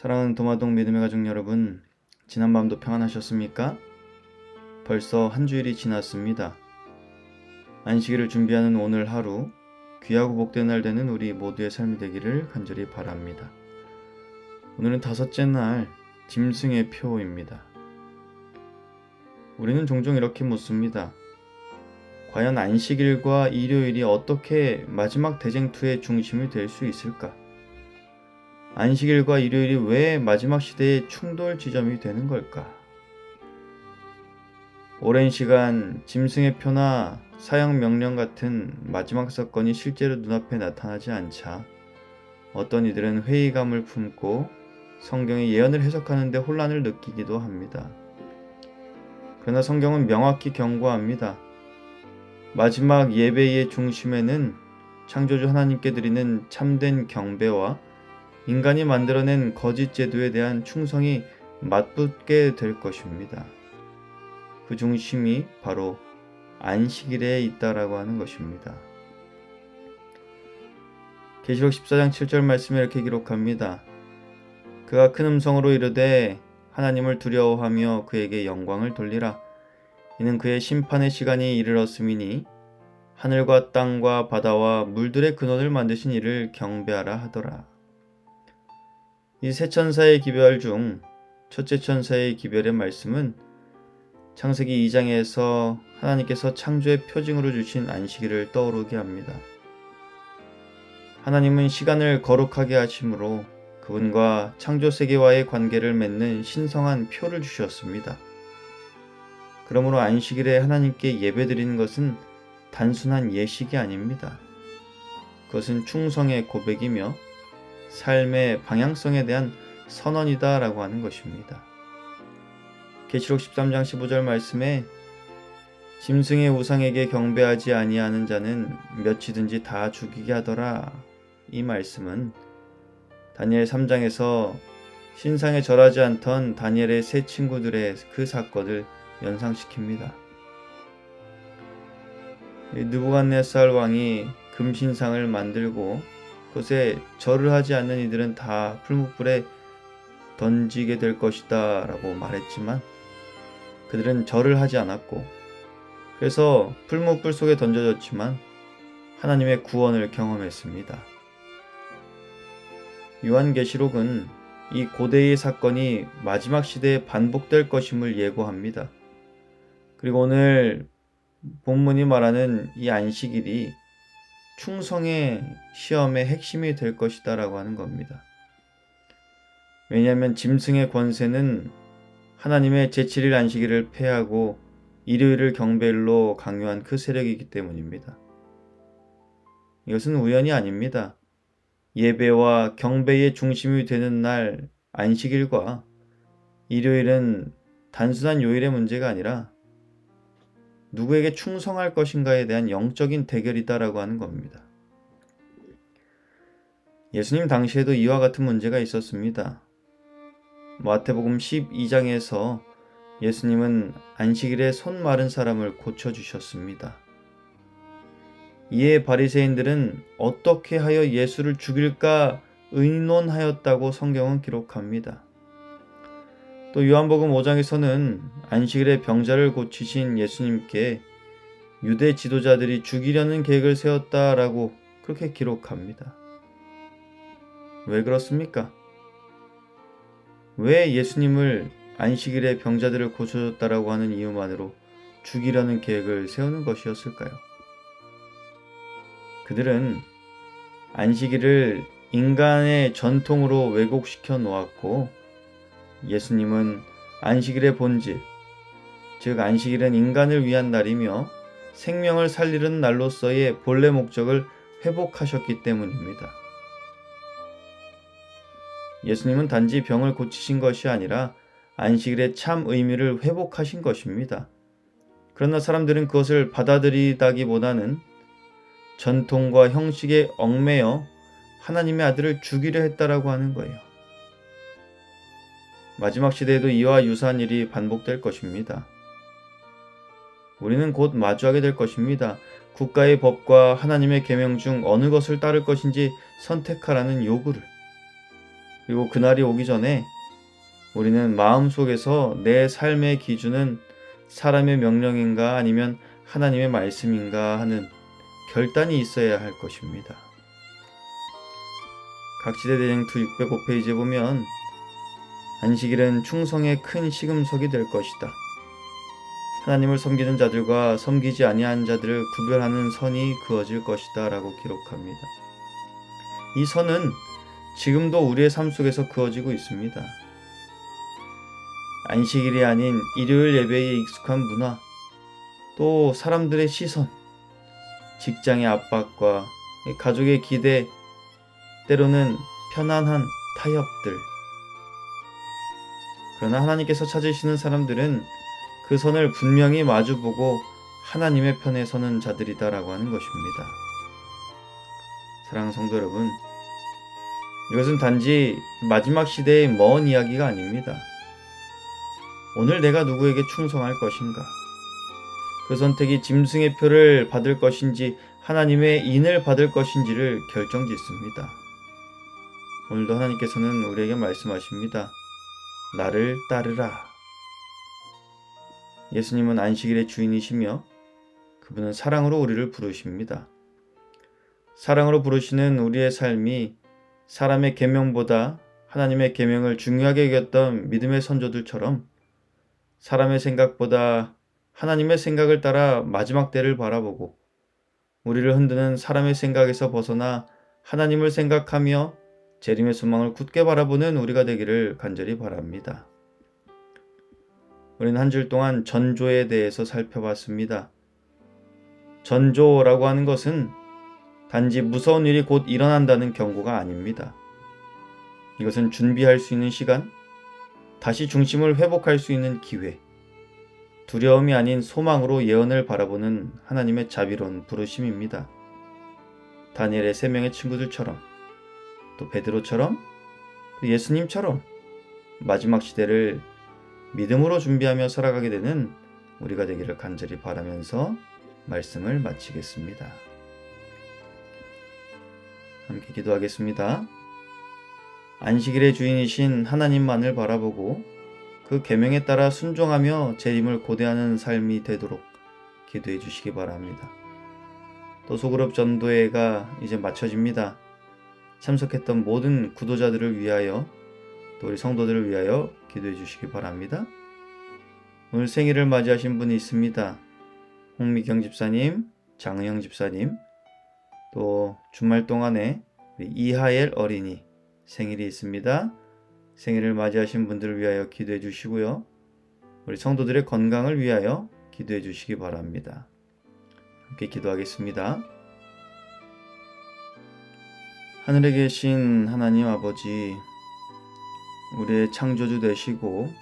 사랑하는 도마동 믿음의 가족 여러분, 지난밤도 평안하셨습니까? 벌써 한 주일이 지났습니다. 안식일을 준비하는 오늘 하루, 귀하고 복된 날 되는 우리 모두의 삶이 되기를 간절히 바랍니다. 오늘은 다섯째 날, 짐승의 표입니다. 우리는 종종 이렇게 묻습니다. 과연 안식일과 일요일이 어떻게 마지막 대쟁투의 중심이 될 수 있을까? 안식일과 일요일이 왜 마지막 시대의 충돌 지점이 되는 걸까? 오랜 시간 짐승의 표나 사형 명령 같은 마지막 사건이 실제로 눈앞에 나타나지 않자 어떤 이들은 회의감을 품고 성경의 예언을 해석하는 데 혼란을 느끼기도 합니다. 그러나 성경은 명확히 경고합니다. 마지막 예배의 중심에는 창조주 하나님께 드리는 참된 경배와 인간이 만들어낸 거짓 제도에 대한 충성이 맞붙게 될 것입니다. 그 중심이 바로 안식일에 있다라고 하는 것입니다. 계시록 14장 7절 말씀에 이렇게 기록합니다. 그가 큰 음성으로 이르되 하나님을 두려워하며 그에게 영광을 돌리라. 이는 그의 심판의 시간이 이르렀음이니 하늘과 땅과 바다와 물들의 근원을 만드신 이를 경배하라 하더라. 이 세 천사의 기별 중 첫째 천사의 기별의 말씀은 창세기 2장에서 하나님께서 창조의 표징으로 주신 안식일을 떠오르게 합니다. 하나님은 시간을 거룩하게 하심으로 그분과 창조 세계와의 관계를 맺는 신성한 표를 주셨습니다. 그러므로 안식일에 하나님께 예배드리는 것은 단순한 예식이 아닙니다. 그것은 충성의 고백이며 삶의 방향성에 대한 선언이다 라고 하는 것입니다. 계시록 13장 15절 말씀에 짐승의 우상에게 경배하지 아니하는 자는 몇이든지 다 죽이게 하더라. 이 말씀은 다니엘 3장에서 신상에 절하지 않던 다니엘의 세 친구들의 그 사건을 연상시킵니다. 느부갓네살 왕이 금신상을 만들고 그것에 절을 하지 않는 이들은 다 풀무불에 던지게 될 것이다 라고 말했지만 그들은 절을 하지 않았고 그래서 풀무불 속에 던져졌지만 하나님의 구원을 경험했습니다. 요한계시록은 이 고대의 사건이 마지막 시대에 반복될 것임을 예고합니다. 그리고 오늘 본문이 말하는 이 안식일이 충성의 시험의 핵심이 될 것이다 라고 하는 겁니다. 왜냐하면 짐승의 권세는 하나님의 제7일 안식일을 폐하고 일요일을 경배일로 강요한 그 세력이기 때문입니다. 이것은 우연이 아닙니다. 예배와 경배의 중심이 되는 날 안식일과 일요일은 단순한 요일의 문제가 아니라 누구에게 충성할 것인가에 대한 영적인 대결이다라고 하는 겁니다. 예수님 당시에도 이와 같은 문제가 있었습니다. 마태복음 12장에서 예수님은 안식일에 손 마른 사람을 고쳐주셨습니다. 이에 바리새인들은 어떻게 하여 예수를 죽일까 의논하였다고 성경은 기록합니다. 또 요한복음 5장에서는 안식일에 병자를 고치신 예수님께 유대 지도자들이 죽이려는 계획을 세웠다라고 그렇게 기록합니다. 왜 그렇습니까? 왜 예수님을 안식일에 병자들을 고쳐줬다라고 하는 이유만으로 죽이려는 계획을 세우는 것이었을까요? 그들은 안식일을 인간의 전통으로 왜곡시켜 놓았고 예수님은 안식일의 본질, 즉 안식일은 인간을 위한 날이며 생명을 살리는 날로서의 본래 목적을 회복하셨기 때문입니다. 예수님은 단지 병을 고치신 것이 아니라 안식일의 참 의미를 회복하신 것입니다. 그러나 사람들은 그것을 받아들이다기보다는 전통과 형식에 얽매여 하나님의 아들을 죽이려 했다라고 하는 거예요. 마지막 시대에도 이와 유사한 일이 반복될 것입니다. 우리는 곧 마주하게 될 것입니다. 국가의 법과 하나님의 계명 중 어느 것을 따를 것인지 선택하라는 요구를. 그리고 그날이 오기 전에 우리는 마음속에서 내 삶의 기준은 사람의 명령인가 아니면 하나님의 말씀인가 하는 결단이 있어야 할 것입니다. 각시대 대쟁투 605페이지에 보면 안식일은 충성의 큰 시금석이 될 것이다. 하나님을 섬기는 자들과 섬기지 아니한 자들을 구별하는 선이 그어질 것이다 라고 기록합니다. 이 선은 지금도 우리의 삶 속에서 그어지고 있습니다. 안식일이 아닌 일요일 예배에 익숙한 문화, 또 사람들의 시선, 직장의 압박과 가족의 기대, 때로는 편안한 타협들. 그러나 하나님께서 찾으시는 사람들은 그 선을 분명히 마주보고 하나님의 편에 서는 자들이다라고 하는 것입니다. 사랑하는 성도 여러분, 이것은 단지 마지막 시대의 먼 이야기가 아닙니다. 오늘 내가 누구에게 충성할 것인가? 그 선택이 짐승의 표를 받을 것인지 하나님의 인을 받을 것인지를 결정짓습니다. 오늘도 하나님께서는 우리에게 말씀하십니다. 나를 따르라. 예수님은 안식일의 주인이시며 그분은 사랑으로 우리를 부르십니다. 사랑으로 부르시는 우리의 삶이 사람의 계명보다 하나님의 계명을 중요하게 여겼던 믿음의 선조들처럼 사람의 생각보다 하나님의 생각을 따라 마지막 때를 바라보고 우리를 흔드는 사람의 생각에서 벗어나 하나님을 생각하며 재림의 소망을 굳게 바라보는 우리가 되기를 간절히 바랍니다. 우리는 한 줄 동안 전조에 대해서 살펴봤습니다. 전조라고 하는 것은 단지 무서운 일이 곧 일어난다는 경고가 아닙니다. 이것은 준비할 수 있는 시간, 다시 중심을 회복할 수 있는 기회, 두려움이 아닌 소망으로 예언을 바라보는 하나님의 자비로운 부르심입니다. 다니엘의 3명의 친구들처럼, 또 베드로처럼, 또 예수님처럼 마지막 시대를 믿음으로 준비하며 살아가게 되는 우리가 되기를 간절히 바라면서 말씀을 마치겠습니다. 함께 기도하겠습니다. 안식일의 주인이신 하나님만을 바라보고 그 계명에 따라 순종하며 재림을 고대하는 삶이 되도록 기도해 주시기 바랍니다. 또 소그룹 전도회가 이제 마쳐집니다. 참석했던 모든 구도자들을 위하여 또 우리 성도들을 위하여 기도해 주시기 바랍니다. 오늘 생일을 맞이하신 분이 있습니다. 홍미경 집사님, 장은영 집사님, 또 주말 동안에 우리 이하엘 어린이 생일이 있습니다. 생일을 맞이하신 분들을 위하여 기도해 주시고요. 우리 성도들의 건강을 위하여 기도해 주시기 바랍니다. 함께 기도하겠습니다. 하늘에 계신 하나님 아버지, 우리의 창조주 되시고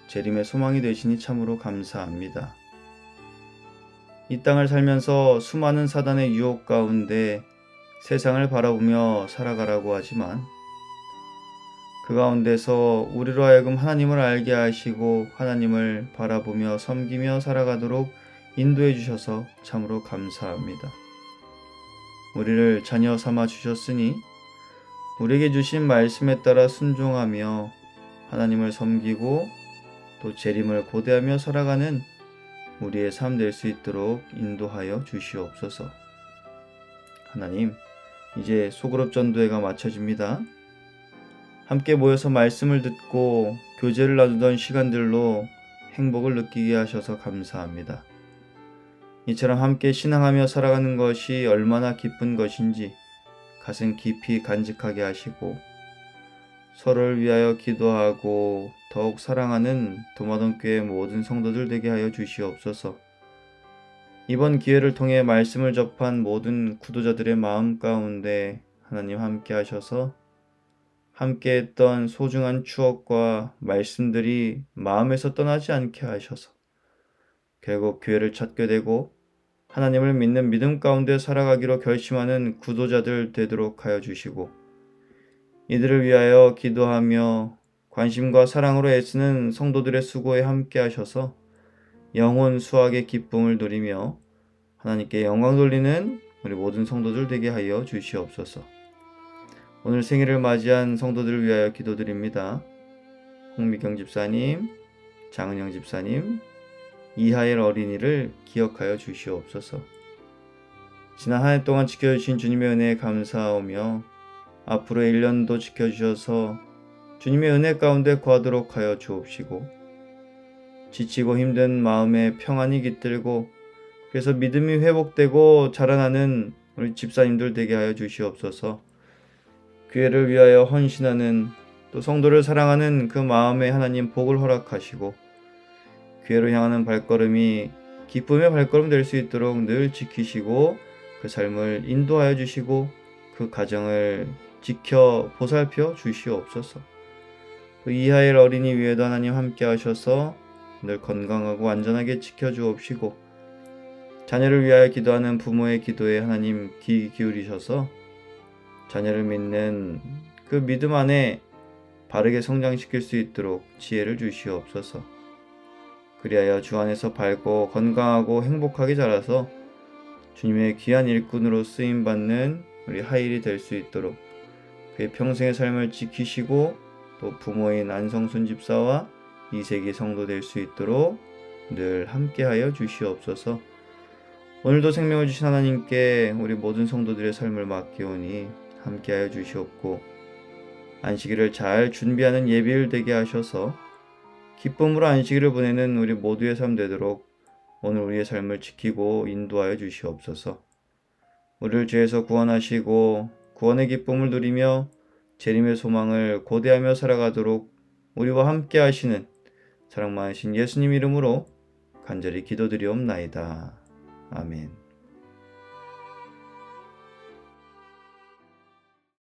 재림의 소망이 되시니 참으로 감사합니다. 이 땅을 살면서 수많은 사단의 유혹 가운데 세상을 바라보며 살아가라고 하지만 그 가운데서 우리로 하여금 하나님을 알게 하시고 하나님을 바라보며 섬기며 살아가도록 인도해 주셔서 참으로 감사합니다. 우리를 자녀 삼아 주셨으니 우리에게 주신 말씀에 따라 순종하며 하나님을 섬기고 또 재림을 고대하며 살아가는 우리의 삶 될 수 있도록 인도하여 주시옵소서. 하나님, 이제 소그룹 전도회가 마쳐집니다. 함께 모여서 말씀을 듣고 교제를 나누던 시간들로 행복을 느끼게 하셔서 감사합니다. 이처럼 함께 신앙하며 살아가는 것이 얼마나 기쁜 것인지 가슴 깊이 간직하게 하시고 서로를 위하여 기도하고 더욱 사랑하는 도마동교회 모든 성도들 되게 하여 주시옵소서. 이번 기회를 통해 말씀을 접한 모든 구도자들의 마음 가운데 하나님 함께 하셔서 함께 했던 소중한 추억과 말씀들이 마음에서 떠나지 않게 하셔서 결국 교회를 찾게 되고 하나님을 믿는 믿음 가운데 살아가기로 결심하는 구도자들 되도록 하여 주시고 이들을 위하여 기도하며 관심과 사랑으로 애쓰는 성도들의 수고에 함께 하셔서 영혼 수확의 기쁨을 누리며 하나님께 영광 돌리는 우리 모든 성도들 되게 하여 주시옵소서. 오늘 생일을 맞이한 성도들을 위하여 기도드립니다. 홍미경 집사님, 장은영 집사님, 이하엘 어린이를 기억하여 주시옵소서. 지난 한 해 동안 지켜주신 주님의 은혜에 감사하오며 앞으로의 1년도 지켜주셔서 주님의 은혜 가운데 거하도록 하여 주옵시고 지치고 힘든 마음에 평안이 깃들고 그래서 믿음이 회복되고 자라나는 우리 집사님들 되게 하여 주시옵소서. 교회를 위하여 헌신하는 또 성도를 사랑하는 그 마음에 하나님 복을 허락하시고 교회로 향하는 발걸음이 기쁨의 발걸음 될 수 있도록 늘 지키시고 그 삶을 인도하여 주시고 그 가정을 지켜 보살펴 주시옵소서. 또 이하엘 어린이 위에도 하나님 함께 하셔서 늘 건강하고 안전하게 지켜주옵시고 자녀를 위하여 기도하는 부모의 기도에 하나님 귀 기울이셔서 자녀를 믿는 그 믿음 안에 바르게 성장시킬 수 있도록 지혜를 주시옵소서. 그리하여 주 안에서 밝고 건강하고 행복하게 자라서 주님의 귀한 일꾼으로 쓰임받는 우리 하일이 될 수 있도록 그의 평생의 삶을 지키시고 또 부모인 안성순 집사와 이세기 성도 될 수 있도록 늘 함께하여 주시옵소서. 오늘도 생명을 주신 하나님께 우리 모든 성도들의 삶을 맡기오니 함께하여 주시옵고 안식일을 잘 준비하는 예비일 되게 하셔서 기쁨으로 안식일을 보내는 우리 모두의 삶 되도록 오늘 우리의 삶을 지키고 인도하여 주시옵소서. 우리를 죄에서 구원하시고 구원의 기쁨을 누리며 재림의 소망을 고대하며 살아가도록 우리와 함께 하시는 사랑 많으신 예수님 이름으로 간절히 기도드리옵나이다. 아멘.